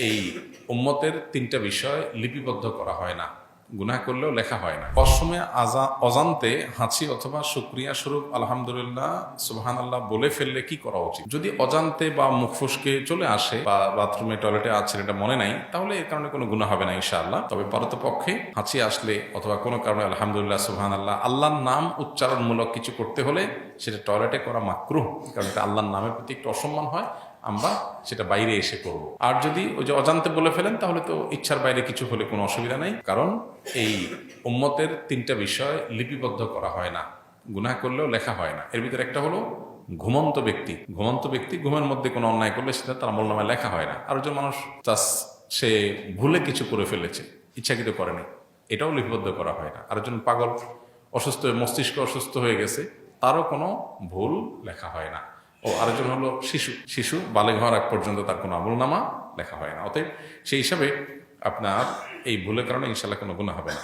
এই উম্মতের তিনটা বিষয় লিপিবদ্ধ করা হয় না, গুনাহ করলেও লেখা হয় না। অসময়ে অজান্তে হাঁচি অথবা শুকরিয়া স্বরূপ আলহামদুলিল্লাহ সুবহানাল্লাহ বলে ফেললে কি করা উচিত? যদি অজান্তে বা মুখ ফসকে চলে আসে বা বাথরুমে টয়লেটে আছে এটা মনে নাই, তাহলে এর কারণে কোনো গুনাহ হবে না ইনশাআল্লাহ। তবে পারতপক্ষে হাঁচি আসলে অথবা কোনো কারণে আলহামদুলিল্লাহ সুবহানাল্লাহ আল্লাহর নাম উচ্চারণমূলক কিছু করতে হলে সেটা টয়লেটে করা মাকরুহ, কারণ এটা আল্লাহর নামের প্রতি একটু অসম্মান হয়, আমরা সেটা বাইরে এসে করব। আর যদি ওই যে অজান্তে বলে ফেলেন তাহলে তো ইচ্ছার বাইরে কিছু হলে কোনো অসুবিধা নেই, কারণ এই উম্মতের তিনটা বিষয় লিপিবদ্ধ করা হয় না, গুনাহ করলেও লেখা হয় না। এর ভিতরে একটা হলো ঘুমন্ত ব্যক্তি ঘুমের মধ্যে কোনো অন্যায় করলে সেটা তার আমলনামায় লেখা হয় না। আর একজন মানুষ সে ভুলে কিছু করে ফেলেছে, ইচ্ছাকৃত করেনি, এটাও লিপিবদ্ধ করা হয় না। আর একজন পাগল অসুস্থ, মস্তিষ্ক অসুস্থ হয়ে গেছে, তারও কোনো ভুল লেখা হয় না। ও আরেকজন হলো শিশু বালেগ হওয়ার আগ পর্যন্ত তার কোনো আমলনামা লেখা হয় না। অতএব সেই হিসাবে আপনার এই ভুলের কারণে ইনশাল্লাহ কোনো গুনাহ হবে না।